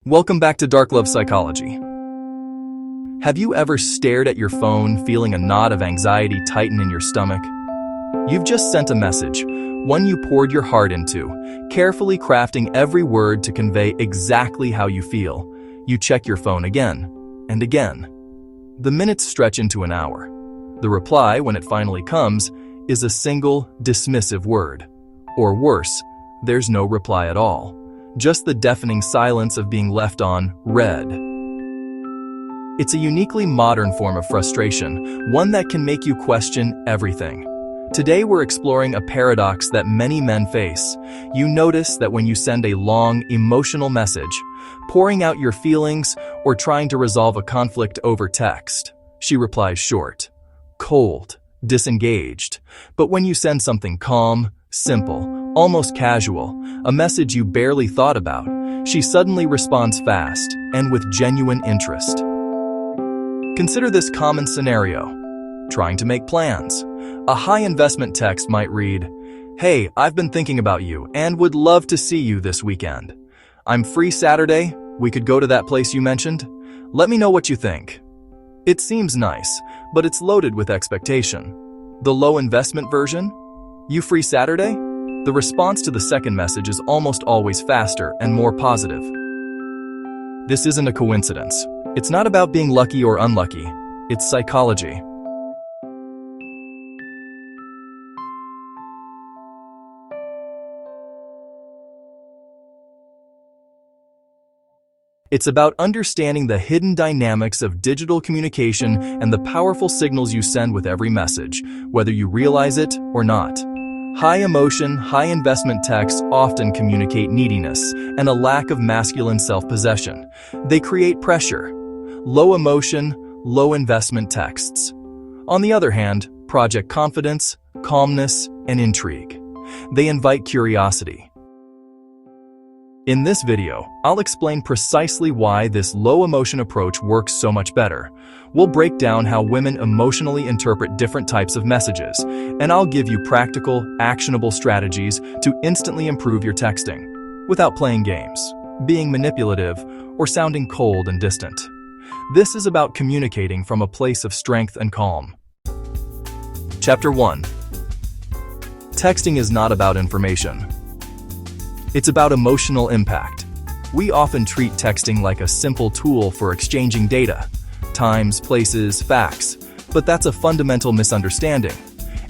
Welcome back to Dark Love Psychology. Have you ever stared at your phone feeling a knot of anxiety tighten in your stomach? You've just sent a message, one you poured your heart into, carefully crafting every word to convey exactly how you feel. You check your phone again and again. The minutes stretch into an hour. The reply, when it finally comes, is a single, dismissive word. Or worse, there's no reply at all. Just the deafening silence of being left on read. It's a uniquely modern form of frustration, one that can make you question everything. Today we're exploring a paradox that many men face. You notice that when you send a long, emotional message, pouring out your feelings or trying to resolve a conflict over text, she replies short, cold, disengaged. But when you send something calm, simple, almost casual, a message you barely thought about, she suddenly responds fast and with genuine interest. Consider this common scenario. Trying to make plans. A high-investment text might read, "Hey, I've been thinking about you and would love to see you this weekend. I'm free Saturday. We could go to that place you mentioned. Let me know what you think." It seems nice, but it's loaded with expectation. The low-investment version? "You free Saturday?" The response to the second message is almost always faster and more positive. This isn't a coincidence. It's not about being lucky or unlucky. It's psychology. It's about understanding the hidden dynamics of digital communication and the powerful signals you send with every message, whether you realize it or not. High-emotion, high-investment texts often communicate neediness and a lack of masculine self-possession. They create pressure. Low-emotion, low-investment texts, on the other hand, project confidence, calmness, and intrigue. They invite curiosity. In this video, I'll explain precisely why this low-emotion approach works so much better. We'll break down how women emotionally interpret different types of messages, and I'll give you practical, actionable strategies to instantly improve your texting, without playing games, being manipulative, or sounding cold and distant. This is about communicating from a place of strength and calm. Chapter 1. Texting is not about information. It's about emotional impact. We often treat texting like a simple tool for exchanging data, times, places, facts, but that's a fundamental misunderstanding.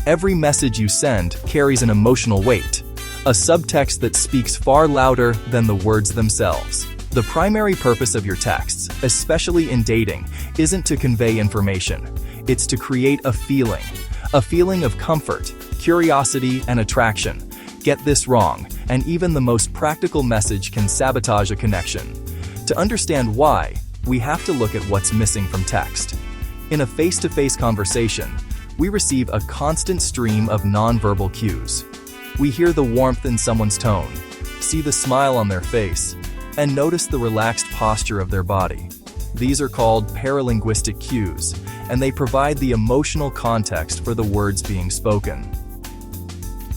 Every message you send carries an emotional weight, a subtext that speaks far louder than the words themselves. The primary purpose of your texts, especially in dating, isn't to convey information. It's to create a feeling of comfort, curiosity, and attraction. Get this wrong, and even the most practical message can sabotage a connection. To understand why, we have to look at what's missing from text. In a face-to-face conversation, we receive a constant stream of nonverbal cues. We hear the warmth in someone's tone, see the smile on their face, and notice the relaxed posture of their body. These are called paralinguistic cues, and they provide the emotional context for the words being spoken.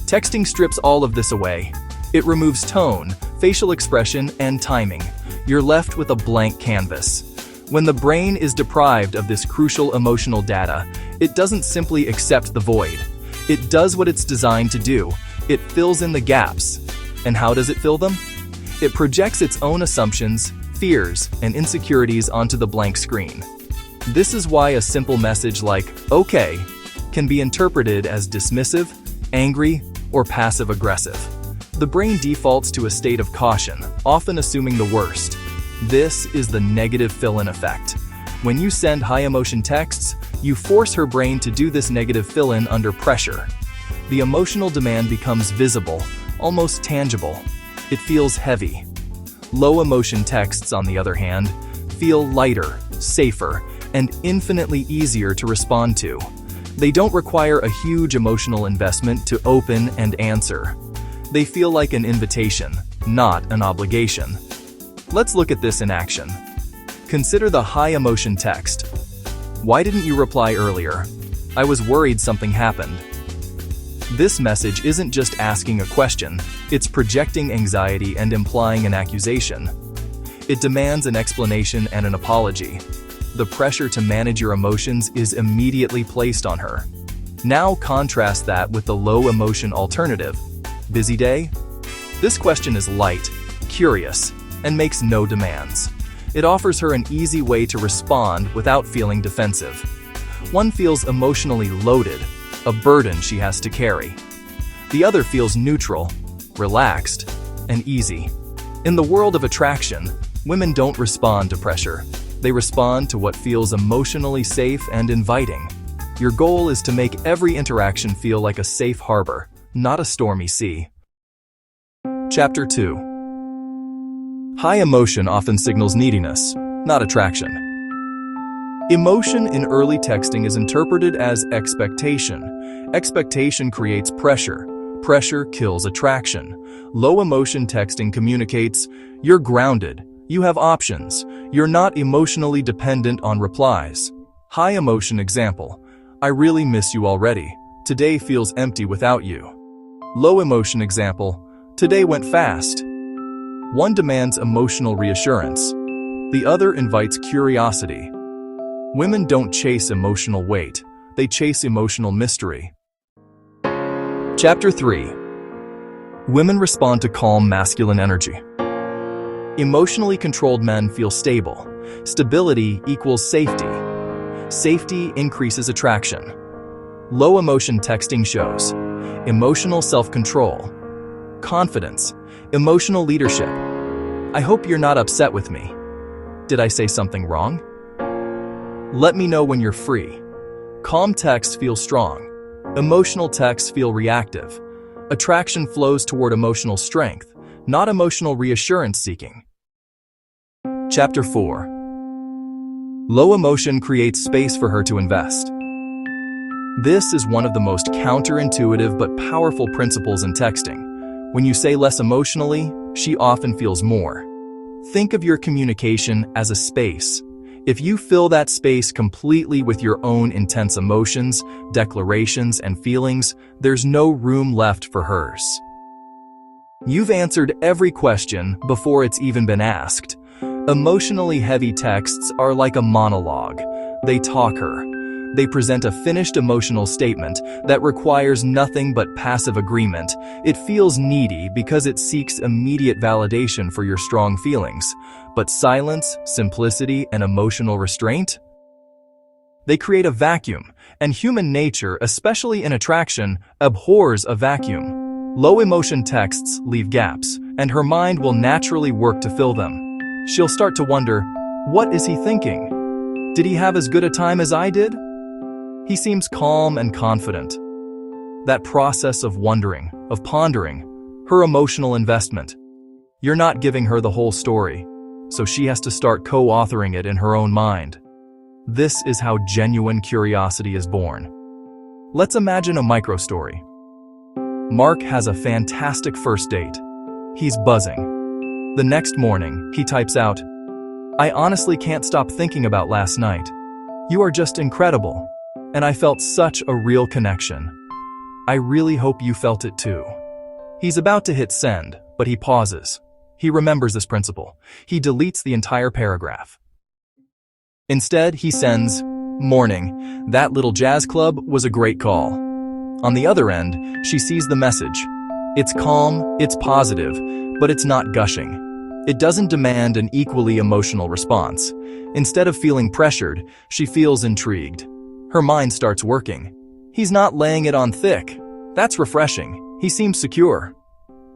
Texting strips all of this away. It removes tone, facial expression, and timing. You're left with a blank canvas. When the brain is deprived of this crucial emotional data, it doesn't simply accept the void. It does what it's designed to do. It fills in the gaps. And how does it fill them? It projects its own assumptions, fears, and insecurities onto the blank screen. This is why a simple message like, "okay," can be interpreted as dismissive, angry, or passive-aggressive. The brain defaults to a state of caution, often assuming the worst. This is the negative fill-in effect. When you send high-emotion texts, you force her brain to do this negative fill-in under pressure. The emotional demand becomes visible, almost tangible. It feels heavy. Low-emotion texts, on the other hand, feel lighter, safer, and infinitely easier to respond to. They don't require a huge emotional investment to open and answer. They feel like an invitation, not an obligation. Let's look at this in action. Consider the high-emotion text. "Why didn't you reply earlier? I was worried something happened." This message isn't just asking a question, it's projecting anxiety and implying an accusation. It demands an explanation and an apology. The pressure to manage your emotions is immediately placed on her. Now contrast that with the low emotion alternative. Busy day? This question is light, curious, and makes no demands. It offers her an easy way to respond without feeling defensive. One feels emotionally loaded, a burden she has to carry. The other feels neutral, relaxed, and easy. In the world of attraction, women don't respond to pressure. They respond to what feels emotionally safe and inviting. Your goal is to make every interaction feel like a safe harbor, not a stormy sea. Chapter 2. High emotion often signals neediness, not attraction. Emotion in early texting is interpreted as expectation. Expectation creates pressure. Pressure kills attraction. Low emotion texting communicates, "You're grounded. You have options. You're not emotionally dependent on replies." High emotion example, "I really miss you already. Today feels empty without you." Low emotion example, "Today went fast." One demands emotional reassurance. The other invites curiosity. Women don't chase emotional weight. They chase emotional mystery. Chapter 3. Women respond to calm masculine energy. Emotionally controlled men feel stable. Stability equals safety. Safety increases attraction. Low emotion texting shows emotional self-control, confidence, emotional leadership. "I hope you're not upset with me. Did I say something wrong? Let me know when you're free." Calm texts feel strong. Emotional texts feel reactive. Attraction flows toward emotional strength, not emotional reassurance seeking. Chapter 4. Low emotion creates space for her to invest. This is one of the most counterintuitive but powerful principles in texting. When you say less emotionally, she often feels more. Think of your communication as a space. If you fill that space completely with your own intense emotions, declarations, and feelings, there's no room left for hers. You've answered every question before it's even been asked. Emotionally heavy texts are like a monologue. They talk her. They present a finished emotional statement that requires nothing but passive agreement. It feels needy because it seeks immediate validation for your strong feelings. But silence, simplicity, and emotional restraint? They create a vacuum, and human nature, especially in attraction, abhors a vacuum. Low emotion texts leave gaps, and her mind will naturally work to fill them. She'll start to wonder, what is he thinking? Did he have as good a time as I did? He seems calm and confident. That process of wondering, of pondering, her emotional investment. You're not giving her the whole story, so she has to start co-authoring it in her own mind. This is how genuine curiosity is born. Let's imagine a micro-story. Mark has a fantastic first date. He's buzzing. The next morning, he types out, "I honestly can't stop thinking about last night. You are just incredible. And I felt such a real connection. I really hope you felt it too." He's about to hit send, but he pauses. He remembers this principle. He deletes the entire paragraph. Instead, he sends, "Morning. That little jazz club was a great call." On the other end, she sees the message. It's calm, it's positive, but it's not gushing. It doesn't demand an equally emotional response. Instead of feeling pressured, she feels intrigued. Her mind starts working. He's not laying it on thick. That's refreshing. He seems secure.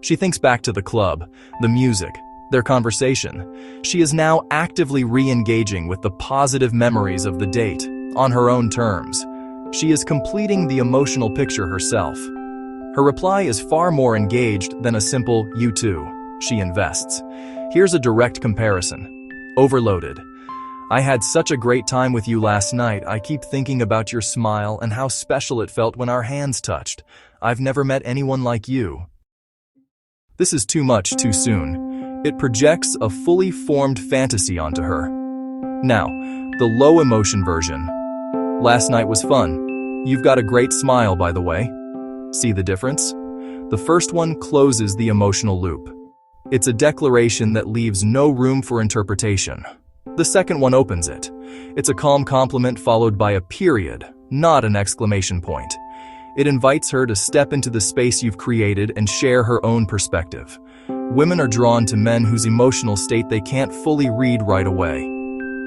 She thinks back to the club, the music, their conversation. She is now actively re-engaging with the positive memories of the date, on her own terms. She is completing the emotional picture herself. Her reply is far more engaged than a simple "you too." She invests. Here's a direct comparison. Overloaded. "I had such a great time with you last night. I keep thinking about your smile and how special it felt when our hands touched. I've never met anyone like you." This is too much too soon. It projects a fully formed fantasy onto her. Now, the low emotion version. "Last night was fun. You've got a great smile, by the way." See the difference? The first one closes the emotional loop. It's a declaration that leaves no room for interpretation. The second one opens it. It's a calm compliment followed by a period, not an exclamation point. It invites her to step into the space you've created and share her own perspective. Women are drawn to men whose emotional state they can't fully read right away.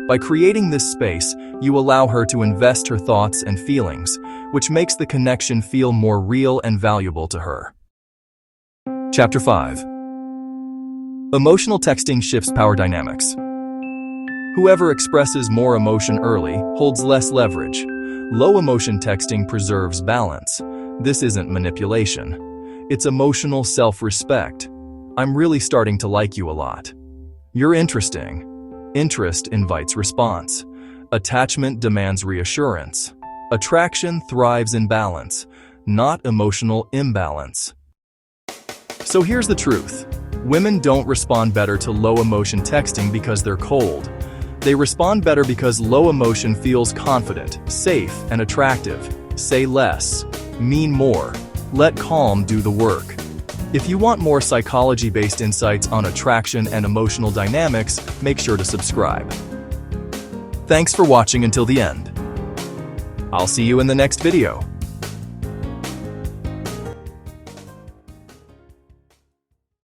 By creating this space, you allow her to invest her thoughts and feelings, which makes the connection feel more real and valuable to her. Chapter 5. Emotional texting shifts power dynamics. Whoever expresses more emotion early holds less leverage. Low emotion texting preserves balance. This isn't manipulation. It's emotional self-respect. I'm really starting to like you a lot. You're interesting. Interest invites response. Attachment demands reassurance. Attraction thrives in balance, not emotional imbalance. So here's the truth. Women don't respond better to low emotion texting because they're cold. They respond better because low emotion feels confident, safe, and attractive. Say less, mean more. Let calm do the work. If you want more psychology-based insights on attraction and emotional dynamics, make sure to subscribe. Thanks for watching until the end. I'll see you in the next video.